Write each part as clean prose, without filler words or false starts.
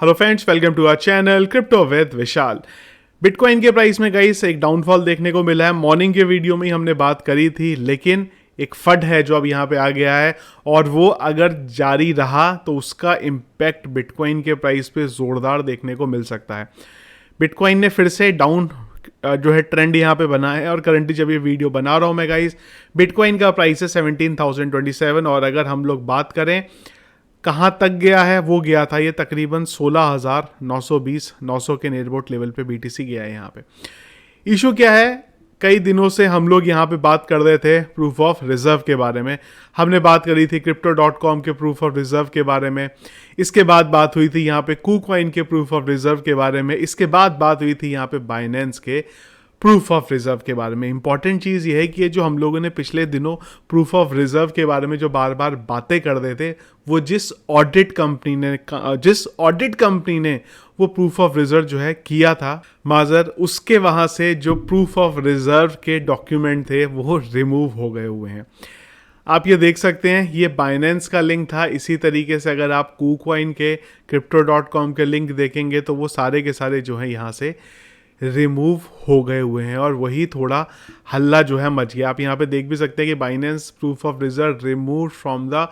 Hello friends, welcome to our channel crypto with Vishal. Bitcoin के price में guys एक downfall देखने को मिला है। मॉर्निंग के वीडियो में ही हमने बात करी थी, लेकिन एक फड है जो अब यहाँ पे आ गया है और वो अगर जारी रहा तो उसका इम्पैक्ट बिटकॉइन के प्राइस पे ज़ोरदार देखने को मिल सकता है। बिटकॉइन ने फिर से डाउन जो है ट्रेंड यहाँ पे बना है और करंटली जब ये वीडियो बना रहा हूँ मैं गाइस, बिटकॉइन का प्राइस है 17,027 और अगर हम लोग बात करें कहाँ तक गया है, वो गया था ये तकरीबन 16,920 900 के नेटबोट लेवल पे बीटीसी गया है। यहाँ पे इशू क्या है, कई दिनों से हम लोग यहाँ पे बात कर रहे थे प्रूफ ऑफ रिजर्व के बारे में। हमने बात करी थी crypto.com के प्रूफ ऑफ रिजर्व के बारे में। इसके बाद बात हुई थी यहाँ पे KuCoin के प्रूफ ऑफ रिजर्व के बारे में। इसके बाद बात हुई थी यहाँ पे बाइनेंस के प्रूफ ऑफ रिजर्व के बारे में। इंपॉर्टेंट चीज़ ये है कि ये जो हम लोगों ने पिछले दिनों प्रूफ ऑफ रिजर्व के बारे में जो बार बार बातें कर रहे थे, वो जिस ऑडिट कंपनी ने वो प्रूफ ऑफ रिजर्व जो है किया था माजर, उसके वहाँ से जो प्रूफ ऑफ रिजर्व के डॉक्यूमेंट थे वो रिमूव हो गए हुए हैं। आप ये देख सकते हैं, ये बाइनेंस का लिंक था। इसी तरीके से अगर आप KuCoin के crypto.com के लिंक देखेंगे तो वो सारे के सारे जो है यहाँ से रिमूव हो गए हुए हैं और वही थोड़ा हल्ला जो है मच गया। आप यहाँ पे देख भी सकते हैं कि Binance proof of reserve remove from the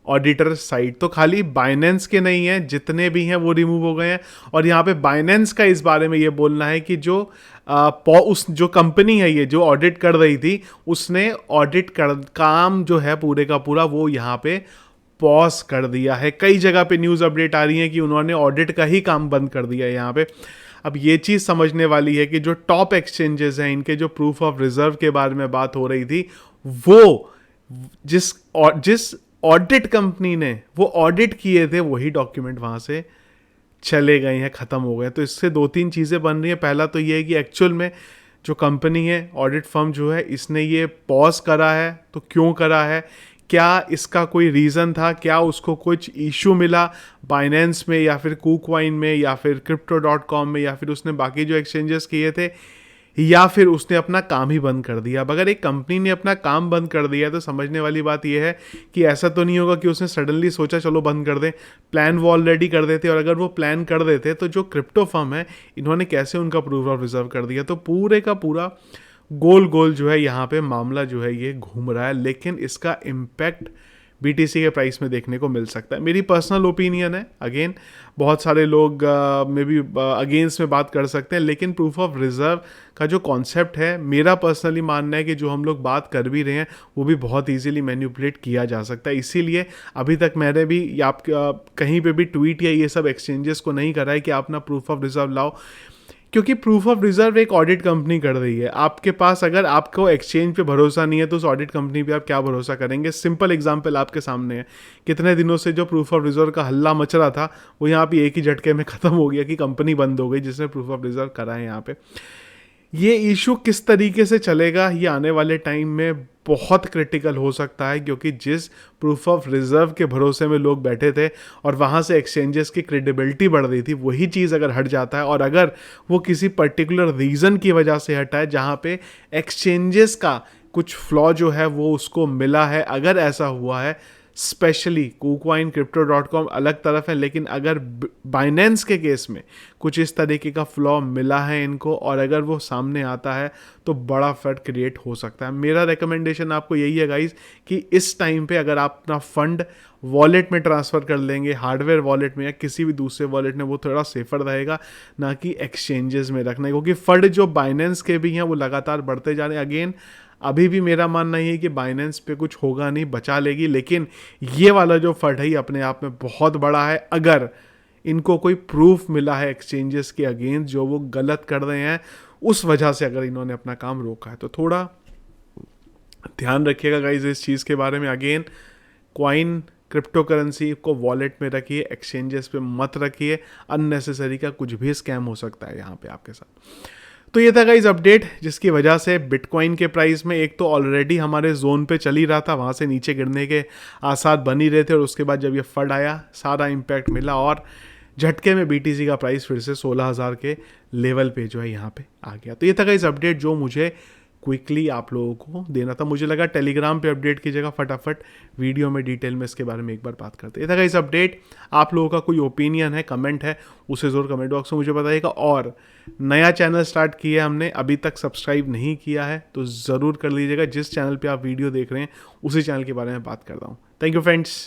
auditor site. तो खाली बाइनेंस के नहीं है, जितने भी हैं वो रिमूव हो गए हैं। और यहाँ पे बाइनेंस का इस बारे में ये बोलना है कि जो कंपनी है ये जो ऑडिट कर रही थी, उसने काम जो है पूरे का पूरा वो यहाँ पे पॉज कर दिया है। कई जगह पे न्यूज़ अपडेट आ रही है कि उन्होंने ऑडिट का ही काम बंद कर दिया है यहाँ पे। अब ये चीज़ समझने वाली है कि जो टॉप एक्सचेंजेस हैं, इनके जो प्रूफ ऑफ रिजर्व के बारे में बात हो रही थी, वो जिस ऑडिट कंपनी ने वो ऑडिट किए थे वही डॉक्यूमेंट वहाँ से चले गए हैं, ख़त्म हो गए। तो इससे दो तीन चीज़ें बन रही हैं। पहला तो ये है कि एक्चुअल में जो कंपनी है, ऑडिट फर्म जो है, इसने ये पॉज करा है तो क्यों करा है, क्या इसका कोई रीज़न था, क्या उसको कुछ इशू मिला बाइनेंस में या फिर KuCoin में या फिर crypto.com में या फिर उसने बाकी जो एक्सचेंजेस किए थे, या फिर उसने अपना काम ही बंद कर दिया। अब अगर एक कंपनी ने अपना काम बंद कर दिया तो समझने वाली बात यह है कि ऐसा तो नहीं होगा कि उसने सडनली सोचा चलो बंद कर दें। प्लान वो ऑलरेडी कर देते, और अगर वो प्लान कर देते तो जो क्रिप्टो फर्म है, इन्होंने कैसे उनका प्रूफ ऑफ रिजर्व कर दिया। तो पूरे का पूरा गोल गोल जो है यहाँ पे मामला जो है ये घूम रहा है, लेकिन इसका इम्पैक्ट बीटीसी के प्राइस में देखने को मिल सकता है। मेरी पर्सनल ओपिनियन है, अगेन बहुत सारे लोग मे बी अगेंस्ट में बात कर सकते हैं, लेकिन प्रूफ ऑफ रिजर्व का जो कॉन्सेप्ट है, मेरा पर्सनली मानना है कि जो हम लोग बात कर भी रहे हैं वो भी बहुत इजीली मैनिपुलेट किया जा सकता है। इसीलिए अभी तक मैंने भी या आप कहीं पे भी ट्वीट या ये सब एक्सचेंजेस को नहीं करा है कि आप अपना प्रूफ ऑफ रिजर्व लाओ, क्योंकि प्रूफ ऑफ रिजर्व एक ऑडिट कंपनी कर रही है। आपके पास अगर आपको एक्सचेंज पे भरोसा नहीं है तो उस ऑडिट कंपनी पे आप क्या भरोसा करेंगे। सिंपल एग्जांपल आपके सामने है, कितने दिनों से जो प्रूफ ऑफ रिजर्व का हल्ला मच रहा था वो यहाँ पे एक ही झटके में ख़त्म हो गया कि कंपनी बंद हो गई जिसने प्रूफ ऑफ रिजर्व करा है। यहाँ पे ये इशू किस तरीके से चलेगा ये आने वाले टाइम में बहुत क्रिटिकल हो सकता है, क्योंकि जिस प्रूफ ऑफ रिजर्व के भरोसे में लोग बैठे थे और वहाँ से एक्सचेंजेस की क्रेडिबिलिटी बढ़ रही थी, वही चीज़ अगर हट जाता है और अगर वो किसी पर्टिकुलर रीज़न की वजह से हटा है जहाँ पे एक्सचेंजेस का कुछ फ्लॉ जो है वो उसको मिला है, अगर ऐसा हुआ है, स्पेशली KuCoin crypto.com अलग तरफ है, लेकिन अगर बाइनेंस के केस में कुछ इस तरीके का फ्लॉ मिला है इनको और अगर वो सामने आता है तो बड़ा फट क्रिएट हो सकता है। मेरा रिकमेंडेशन आपको यही है गाइज कि इस टाइम पे अगर आप अपना फंड वॉलेट में ट्रांसफ़र कर लेंगे, हार्डवेयर वॉलेट में या किसी भी दूसरे वॉलेट में, वो थोड़ा सेफर रहेगा, ना कि एक्सचेंजेस में रखना, क्योंकि फंड जो बाइनेंस के भी हैं वो लगातार बढ़ते जा रहे हैं। अगेन अभी भी मेरा मानना ये है कि बाइनेंस पे कुछ होगा नहीं, बचा लेगी, लेकिन ये वाला जो फंड है अपने आप में बहुत बड़ा है। अगर इनको कोई प्रूफ मिला है एक्सचेंजेस के अगेंस्ट जो वो गलत कर रहे हैं, उस वजह से अगर इन्होंने अपना काम रोका है, तो थोड़ा ध्यान रखिएगा गाइज इस चीज़ के बारे में। अगेन कॉइन क्रिप्टो करेंसी को वॉलेट में रखिए, एक्सचेंजेस पे मत रखिए, अननेसेसरी का कुछ भी स्कैम हो सकता है यहाँ पे आपके साथ। तो ये था गाइज अपडेट, जिसकी वजह से बिटकॉइन के प्राइस में एक तो ऑलरेडी हमारे जोन पे चल ही रहा था, वहाँ से नीचे गिरने के आसार बन ही रहे थे, और उसके बाद जब ये फंड आया सारा इम्पैक्ट मिला और झटके में बीटीसी का प्राइस फिर से 16,000 के लेवल पे जो है यहाँ पे आ गया। तो ये था गाइज अपडेट जो मुझे क्विकली आप लोगों को देना था। मुझे लगा टेलीग्राम पे अपडेट की जगह फटाफट वीडियो में डिटेल में इसके बारे में एक बार बात करते हैं। ये था इस अपडेट। आप लोगों का कोई ओपिनियन है, कमेंट है, उसे ज़रूर कमेंट बॉक्स में मुझे बताइएगा। और नया चैनल स्टार्ट किया है हमने, अभी तक सब्सक्राइब नहीं किया है तो ज़रूर कर लीजिएगा। जिस चैनल पर आप वीडियो देख रहे हैं उसी चैनल के बारे में बात कर रहा हूँ। Thank you friends.